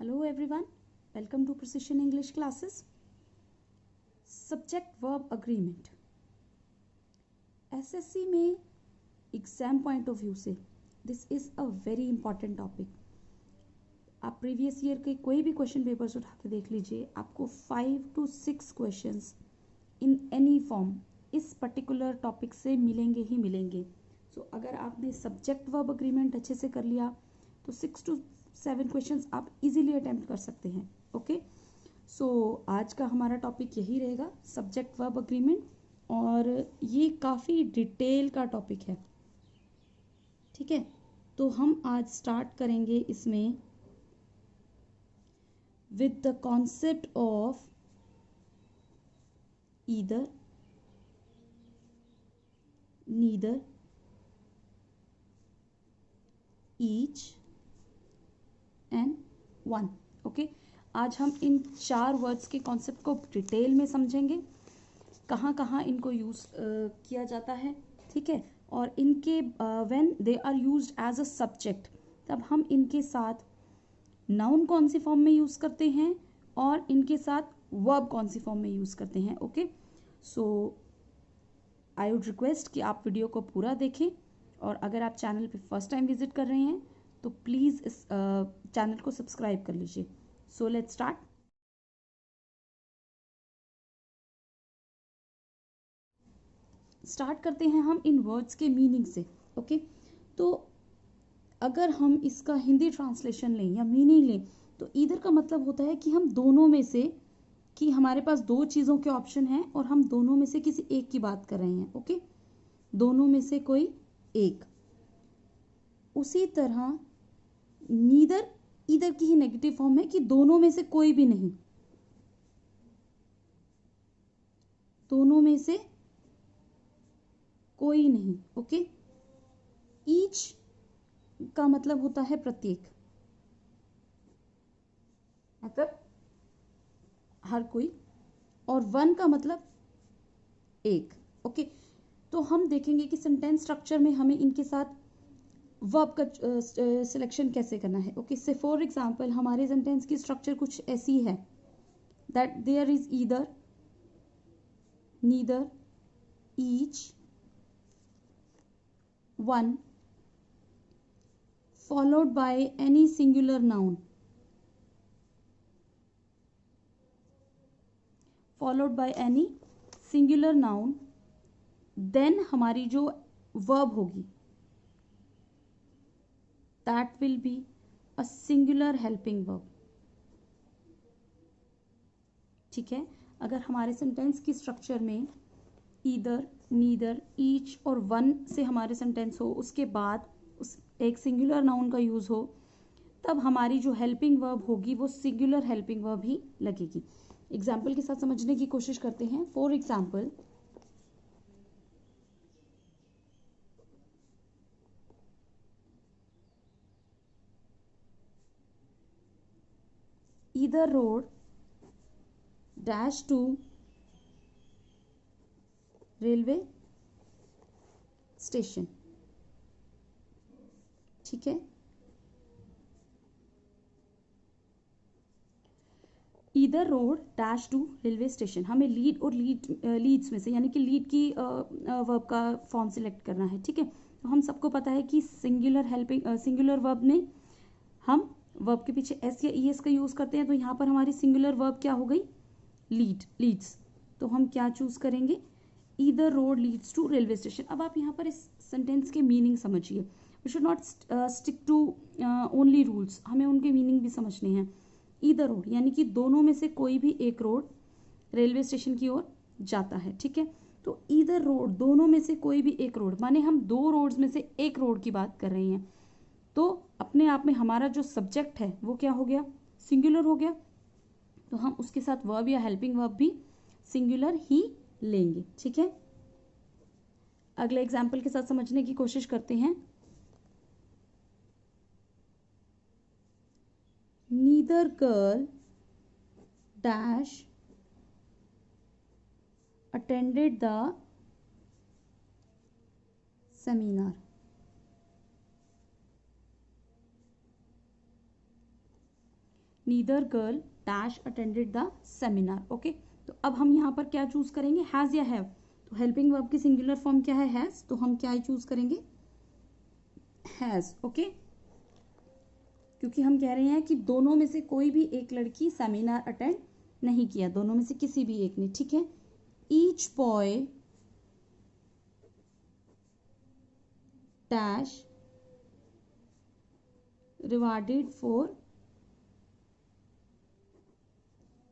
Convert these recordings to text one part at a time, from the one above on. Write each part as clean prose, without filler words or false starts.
Hello everyone, welcome to Precision English classes. Subject verb agreement. SSC में exam point of view से this is a very important topic. आप previous year के कोई भी question papers उठा के देख लीजिए, आपको 5 to 6 questions in any form इस पर्टिकुलर टॉपिक से मिलेंगे ही मिलेंगे. सो अगर आपने सब्जेक्ट वर्ब अग्रीमेंट अच्छे से कर लिया तो 6 to 7 क्वेश्चंस आप इजीली अटेम्प्ट कर सकते हैं. ओके, सो आज का हमारा टॉपिक यही रहेगा, सब्जेक्ट वर्ब अग्रीमेंट, और ये काफ़ी डिटेल का टॉपिक है. ठीक है, तो हम आज स्टार्ट करेंगे इसमें with the concept of either, neither, each and one. Okay, आज हम इन 4 वर्ड्स के कॉन्सेप्ट को डिटेल में समझेंगे, कहाँ कहाँ इनको यूज़ किया जाता है. ठीक है, और इनके when they are used as a subject, तब हम इनके साथ नाउन कौन सी फॉर्म में यूज़ करते हैं और इनके साथ वर्ब कौन सी फॉर्म में यूज़ करते हैं. Okay, so I would request कि आप वीडियो को पूरा देखें, और अगर आप चैनल पे फर्स्ट टाइम विजिट कर रहे हैं तो प्लीज़ इस चैनल को सब्सक्राइब कर लीजिए. So let's start. स्टार्ट करते हैं हम इन वर्ड्स के मीनिंग से. ओके, तो अगर हम इसका हिंदी ट्रांसलेशन लें या मीनिंग लें तो ईदर का मतलब होता है कि हम दोनों में से, कि हमारे पास 2 चीज़ों के ऑप्शन हैं और हम दोनों में से किसी एक की बात कर रहे हैं. ओके, दोनों में से कोई एक. उसी तरह नीदर ईदर की ही नेगेटिव फॉर्म है कि दोनों में से कोई भी नहीं, दोनों में से कोई नहीं. ओके, ईच का मतलब होता है प्रत्येक, मतलब हर कोई, और वन का मतलब एक. ओके, तो हम देखेंगे कि सेंटेंस स्ट्रक्चर में हमें इनके साथ वर्ब का सिलेक्शन कैसे करना है. ओके, से फॉर एग्जांपल हमारे सेंटेंस की स्ट्रक्चर कुछ ऐसी है, that there is either, neither, each, one, followed by any singular noun, followed by any singular noun, then हमारी जो verb होगी that will be a singular helping verb. ठीक है, अगर हमारे सेंटेंस की स्ट्रक्चर में ईदर, नीदर, ईच और वन से हमारे सेंटेंस हो, उसके बाद उस एक सिंगुलर नाउन का यूज़ हो, तब हमारी जो हेल्पिंग वर्ब होगी वो सिंगुलर हेल्पिंग वर्ब ही लगेगी. एग्जाम्पल के साथ समझने की कोशिश करते हैं. For example, either road dash to railway station. ठीक है, either road dash to railway station, हमें लीड और लीड्स में से, यानी कि लीड की वर्ब का फॉर्म सिलेक्ट करना है. ठीक है, तो हम सबको पता है कि सिंगुलर वर्ब में हम वर्ब के पीछे एस या ई एस का यूज़ करते हैं, तो यहाँ पर हमारी सिंगुलर वर्ब क्या हो गई, लीड्स. तो हम क्या चूज़ करेंगे, either road leads to railway station. अब आप यहाँ पर इस सेंटेंस के मीनिंग समझिए. We should not stick to only rules, हमें उनके मीनिंग भी समझने हैं. ईदर रोड यानी कि दोनों में से कोई भी एक रोड रेलवे स्टेशन की ओर जाता है. ठीक है, तो ईदर रोड, दोनों में से कोई भी एक रोड, माने हम 2 रोड्स में से एक रोड की बात कर रहे हैं, तो अपने आप में हमारा जो सब्जेक्ट है वो क्या हो गया, सिंगुलर हो गया. तो हम उसके साथ वर्ब या हेल्पिंग वर्ब भी सिंगुलर ही लेंगे. ठीक है, अगले एग्जाम्पल के साथ समझने की कोशिश करते हैं. Neither girl dash attended the seminar. Neither girl dash attended the seminar. Okay, तो अब हम यहाँ पर क्या चूज करेंगे, हैज़ या हैव। तो हेल्पिंग वर्ब की सिंगुलर फॉर्म क्या है, हैज़, तो हम क्या चूज करेंगे, हैज़। ओके, क्योंकि हम कह रहे हैं कि दोनों में से कोई भी एक लड़की सेमिनार अटेंड नहीं किया, दोनों में से किसी भी एक ने, ठीक है। Each boy dash rewarded for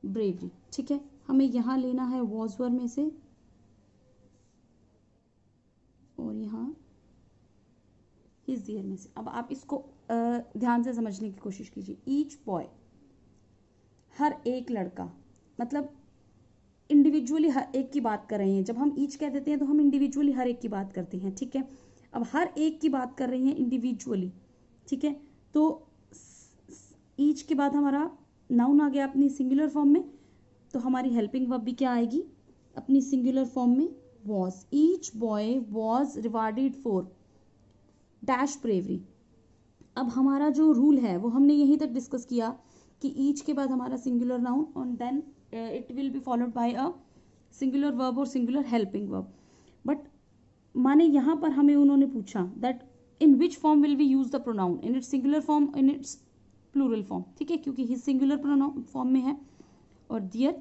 bravery, ठीक है। हमें यहां लेना है वॉज वर्ब में से और यहाँ हिज देयर में से। अब आप इसको ध्यान से समझने की कोशिश कीजिए। ईच बॉय, हर एक लड़का, मतलब इंडिविजुअली हर एक की बात कर रहे हैं। जब हम ईच कह देते हैं तो हम इंडिविजुअली हर एक की बात करते हैं, ठीक है। अब हर एक की बात कर रही हैं इंडिविजुअली, ठीक है। तो ईच के बाद हमारा नाउन आ गया अपनी सिंगुलर फॉर्म में, तो हमारी हेल्पिंग वर्ब भी क्या आएगी अपनी सिंगुलर फॉर्म में, was. Each boy was rewarded for dash bravery. अब हमारा जो रूल है वो हमने यहीं तक डिस्कस किया कि ईच के बाद हमारा सिंगुलर नाउन और then it will be followed by a singular verb और सिंगुलर हेल्पिंग वर्ब। बट माने यहाँ पर हमें उन्होंने पूछा that in which form will we use the pronoun, in its singular form, in its plural form, ठीक है, क्योंकि हिज सिंगुलर प्रोनाउन फॉर्म में है और दियर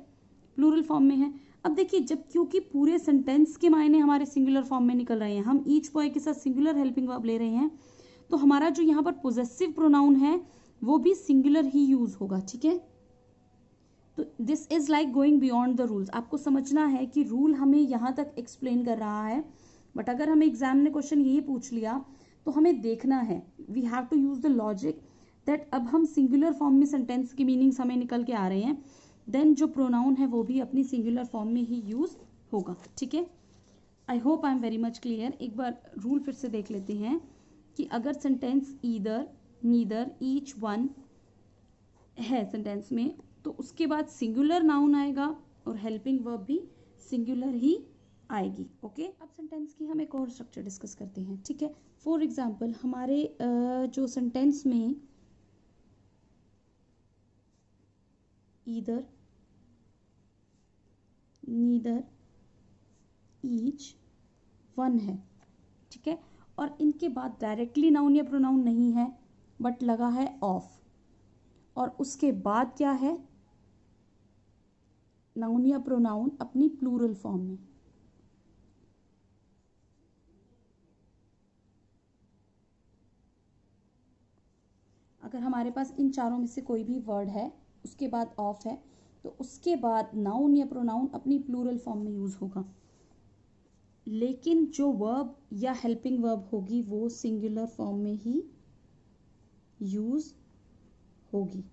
प्लूरल फॉर्म में है। अब देखिए, जब क्योंकि पूरे सेंटेंस के मायने हमारे सिंगुलर फॉर्म में निकल रहे हैं, हम ईच बॉय के साथ सिंगुलर हेल्पिंग वर्ब ले रहे हैं, तो हमारा जो यहाँ पर पोजेसिव प्रोनाउन है वो भी सिंगुलर ही यूज होगा, ठीक है। तो this is like going beyond the rules. आपको समझना है कि रूल हमें यहाँ तक एक्सप्लेन कर रहा है, बट अगर हमें एग्जाम ने क्वेश्चन यही पूछ लिया तो हमें देखना है, we have to use the logic that अब हम सिंगुलर फॉर्म में सेंटेंस की मीनिंग्स हमें निकल के आ रहे हैं, देन जो प्रोनाउन है वो भी अपनी सिंगुलर फॉर्म में ही यूज होगा, ठीक है। आई hope I am very much clear. एक बार रूल फिर से देख लेते हैं कि अगर sentence either, neither, each one है सेंटेंस में, तो उसके बाद सिंगुलर नाउन आएगा और हेल्पिंग वर्ब भी सिंगुलर ही आएगी। ओके, अब सेंटेंस की हम एक और स्ट्रक्चर डिस्कस करते हैं, ठीक है। फॉर एग्जाम्पल हमारे जो सेंटेंस में ईदर, नीदर, ईच, वन है, ठीक है, और इनके बाद डायरेक्टली नाउन या प्रोनाउन नहीं है बट लगा है ऑफ, और उसके बाद क्या है नाउन या प्रोनाउन अपनी प्लूरल फॉर्म में। अगर हमारे पास इन चारों में से कोई भी वर्ड है उसके बाद ऑफ है तो उसके बाद नाउन या प्रोनाउन अपनी प्लूरल फॉर्म में यूज होगा, लेकिन जो वर्ब या हेल्पिंग वर्ब होगी वो सिंगुलर फॉर्म में ही यूज होगी।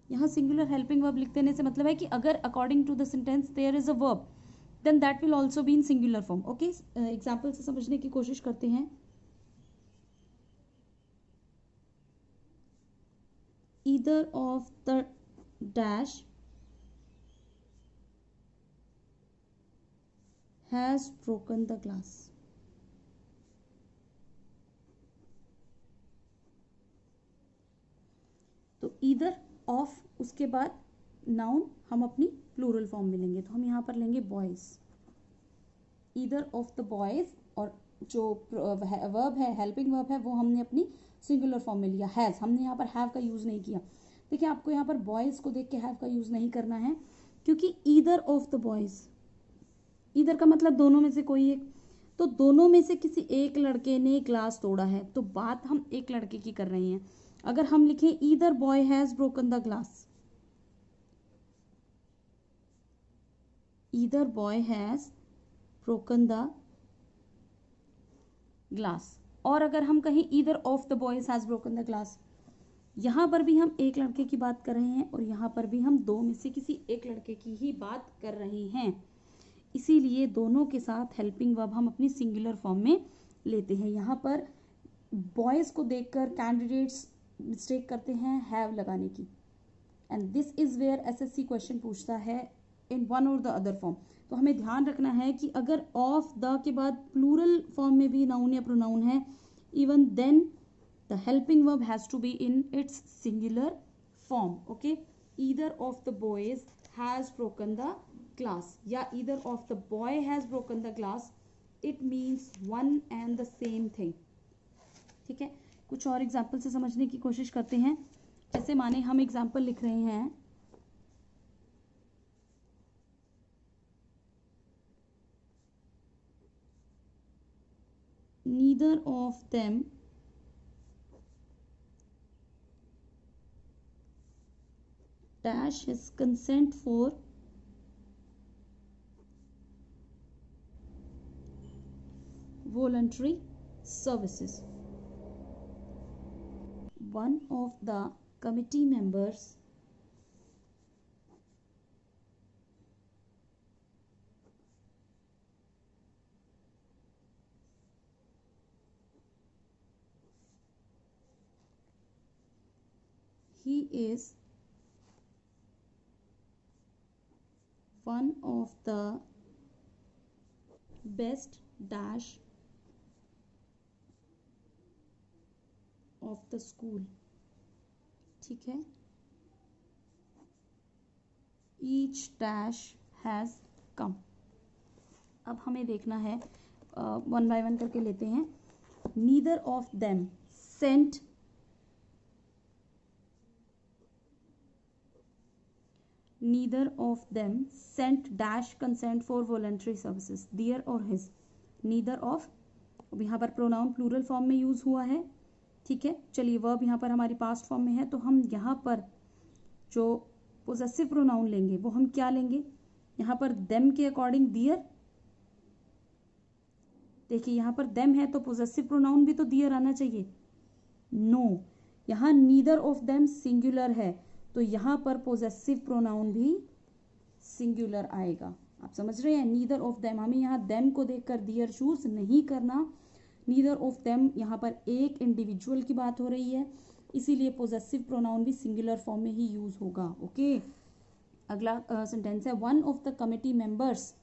यहाँ सिंगुलर हेल्पिंग वर्ब लिख देने से मतलब है कि अगर according to the sentence there is a verb then that will also be in singular form. Okay, example से समझने की कोशिश करते हैं। either of the dash has broken the glass। तो either of उसके बाद नाउन हम अपनी प्लूरल फॉर्म में लेंगे, तो हम यहाँ पर लेंगे boys, either of the boys, और जो वर्ब है हेल्पिंग वर्ब है वो हमने अपनी सिंगुलर फॉर्म में लिया, हैज़। हमने यहाँ पर हैव का यूज़ नहीं किया। देखिए, आपको यहाँ पर बॉयज़ को देख के हैव का यूज़ नहीं करना है, क्योंकि either of the boys, either का मतलब दोनों में से कोई एक, तो दोनों में से किसी एक लड़के ने ग्लास तोड़ा है, तो बात हम एक लड़के की कर रहे हैं। अगर हम लिखें either boy has broken the glass, either boy has broken the glass, और अगर हम कहें either of the boys has broken the glass, यहाँ पर भी हम एक लड़के की बात कर रहे हैं और यहाँ पर भी हम दो में से किसी एक लड़के की ही बात कर रहे हैं, इसीलिए दोनों के साथ हेल्पिंग वर्ब हम अपनी सिंगुलर फॉर्म में लेते हैं। यहाँ पर बॉयज़ को देखकर कैंडिडेट्स मिस्टेक करते हैं हैव लगाने की, and this is where SSC question पूछता है in one or the other form. तो हमें ध्यान रखना है कि अगर ऑफ द के बाद प्लूरल फॉर्म में भी नाउन या प्रोनाउन है, even then The helping verb has to be in its singular form. Okay, either of the boys has broken the glass या either of the boy has broken the glass, it means one and the same thing. ठीक है, कुछ और example से समझने की कोशिश करते हैं. जैसे माने हम एग्जाम्पल लिख रहे हैं, neither of them dash his consent for voluntary services. One of the committee members he is one of the best dash of the school. ठीक है, each dash has come. अब हमें देखना है, वन बाय वन करके लेते हैं. neither of them sent dash consent for voluntary services, their or his. neither of, अब यहाँ पर प्रोनाउन प्लूरल फॉर्म में यूज हुआ है. ठीक है, चलिए वर्ब यहाँ पर हमारी पास्ट फॉर्म में है, तो हम यहाँ पर जो पोजेसिव प्रोनाउन लेंगे वो हम क्या लेंगे, यहाँ पर देम के अकॉर्डिंग दियर. देखिए यहाँ पर देम है तो पोजेसिव प्रोनाउन भी तो दियर आना चाहिए. नो, यहाँ नीदर ऑफ देम सिंगुलर है तो यहाँ पर पोजेसिव प्रोनाउन भी सिंगुलर आएगा. आप समझ रहे हैं, नीदर ऑफ देम, हमें यहाँ देम को देखकर दियर चूज नहीं करना. नीदर ऑफ देम यहाँ पर एक इंडिविजुअल की बात हो रही है, इसीलिए पोजेसिव प्रोनाउन भी सिंगुलर फॉर्म में ही यूज होगा. ओके, अगला सेंटेंस है one of the committee members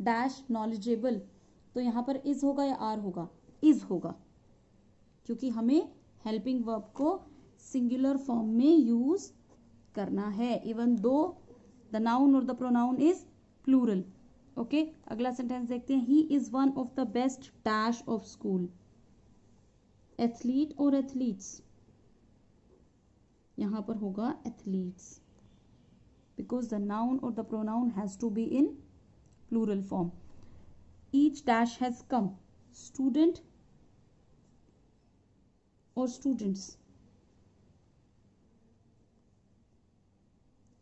dash knowledgeable. तो यहाँ पर इज होगा या आर होगा, इज होगा, क्योंकि हमें हेल्पिंग वर्ब को सिंगुलर फॉर्म में यूज करना है, इवन दो द नाउन और the pronoun is plural. Okay, अगला सेंटेंस देखते हैं. He is one of the best dash of school. Athlete और एथलीट्स, यहां पर होगा एथलीट्स, बिकॉज द नाउन और the pronoun has to be in plural form. Each dash has come. Student और students,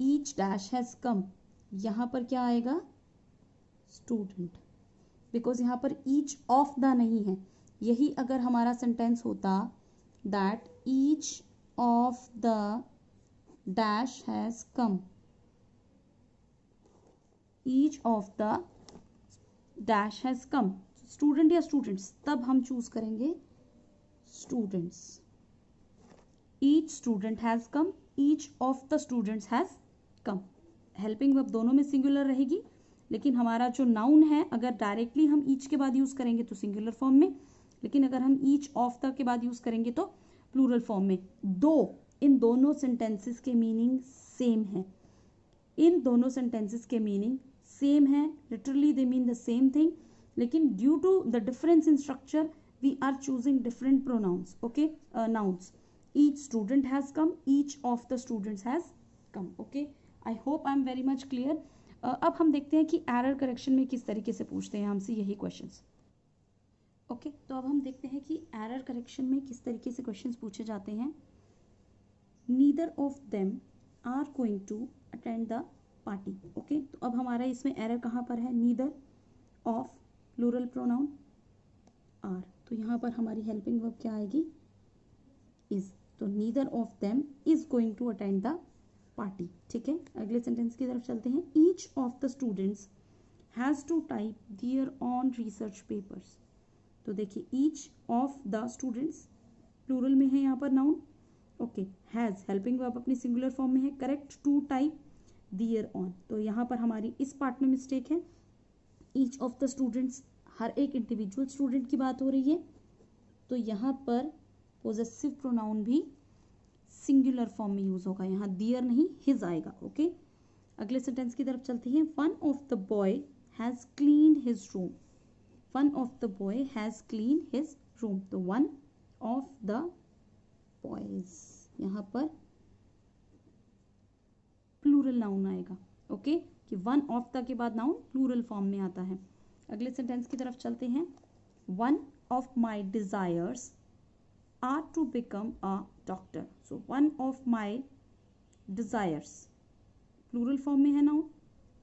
each dash has come, यहां पर क्या आएगा, स्टूडेंट, बिकॉज यहां पर ईच ऑफ द नहीं है. यही अगर हमारा सेंटेंस होता that each of the dash has come, each of the dash has come, student या स्टूडेंट्स, तब हम चूज करेंगे students. Each student has come, each of the students has come. Helping verb दोनों में सिंगुलर रहेगी, लेकिन हमारा जो नाउन है अगर डायरेक्टली हम ईच के बाद यूज करेंगे तो सिंगुलर फॉर्म में, लेकिन अगर हम ईच ऑफ द के बाद यूज करेंगे तो प्लूरल फॉर्म में. इन दोनों सेंटेंसेस के मीनिंग सेम है. इन दोनों सेंटेंसेस के मीनिंग सेम है, literally they mean the same thing, लेकिन due to the difference in structure we are choosing different pronouns. Okay, nouns. Each student has come, each of the students has come. Okay, I hope I am very much clear. अब हम देखते हैं कि error correction में किस तरीके से पूछते हैं हमसे यही क्वेश्चंस. ओके, तो अब हम देखते हैं कि एरर करेक्शन में किस तरीके से क्वेश्चंस पूछे जाते हैं. Neither of them are going to attend the party. Okay, तो अब हमारा इसमें एरर कहाँ पर है, neither of plural pronoun are, तो यहाँ पर हमारी हेल्पिंग वर्ब क्या आएगी, इज. तो neither of them is going to attend the party. ठीक है, अगले सेंटेंस की तरफ चलते हैं. Each of the students has to type their own research papers. तो देखिए each of the students plural में है यहाँ पर noun. Okay, has helping verb अपनी सिंगुलर फॉर्म में है, correct, to type their own. तो यहाँ पर हमारी इस पार्ट में मिस्टेक है. ईच ऑफ द स्टूडेंट्स, हर एक इंडिविजुअल स्टूडेंट की बात हो रही है, तो यहाँ पर पोजेसिव प्रोनाउन भी सिंगुलर फॉर्म में यूज होगा, यहाँ दियर नहीं हिज आएगा। ओके, अगले सेंटेंस की तरफ चलते हैं। One of the boy has clean his room. One of the boy has clean his room, तो वन ऑफ द बॉयज, यहाँ पर प्लूरल नाउन आएगा। ओके, कि वन ऑफ द के बाद नाउन प्लूरल फॉर्म में आता है। अगले सेंटेंस की तरफ चलते हैं। One of my desires are to become a doctor. So one of my desires plural form में है noun,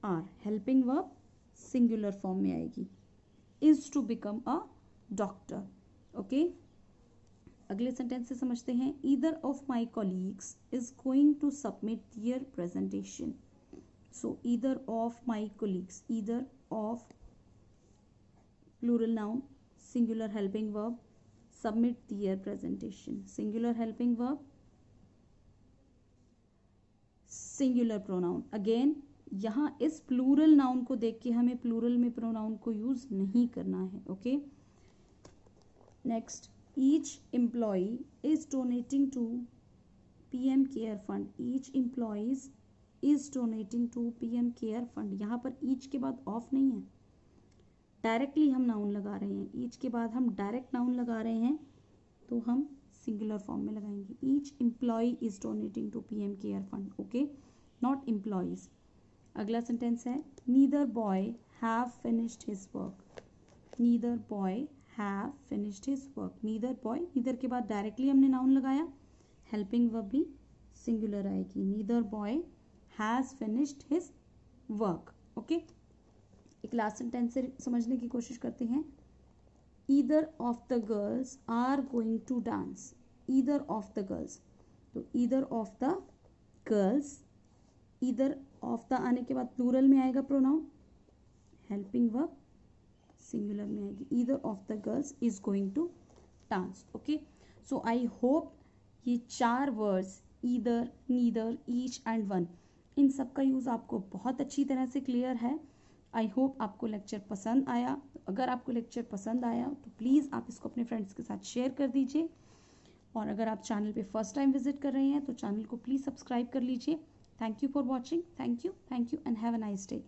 are helping verb singular form में आएगी, is to become a doctor. Okay, अगले सेंटेंस से समझते हैं। Either of my colleagues is going to submit their presentation. So either of my colleagues, either of plural noun singular helping verb, submit their presentation singular helping verb singular pronoun. Again यहाँ इस plural noun को देख के हमें plural में pronoun को use नहीं करना है। Okay, next, each employee is donating to PM care fund. Each employees is donating to PM care fund, यहाँ पर ईच के बाद ऑफ नहीं है, डायरेक्टली हम नाउन लगा रहे हैं। ईच के बाद हम डायरेक्ट नाउन लगा रहे हैं तो हम सिंगुलर फॉर्म में लगाएंगे। Each employee is donating to PM care fund. Okay, not employees. अगला सेंटेंस है। Neither boy have finished his work. Neither boy have finished his work. Neither boy, neither के बाद डायरेक्टली हमने नाउन लगाया, helping verb भी singular आएगी। Neither boy has finished his work. Okay, एक last sentence से समझने की कोशिश करते हैं। Either of the girls are going to dance. Either of the girls, तो either of the girls, either of the आने के बाद प्लूरल में आएगा प्रोनाउन, हेल्पिंग वर्ब सिंगुलर में आएगी। Either of the girls is going to dance. Okay, so I hope ये 4 words either, neither, each and one, इन सब का यूज़ आपको बहुत अच्छी तरह से क्लियर है। आई होप आपको लेक्चर पसंद आया। अगर आपको लेक्चर पसंद आया तो प्लीज़ आप इसको अपने फ्रेंड्स के साथ शेयर कर दीजिए, और अगर आप चैनल पे फर्स्ट टाइम विजिट कर रहे हैं तो चैनल को प्लीज़ सब्सक्राइब कर लीजिए। Thank you for watching. Thank you and have a nice day.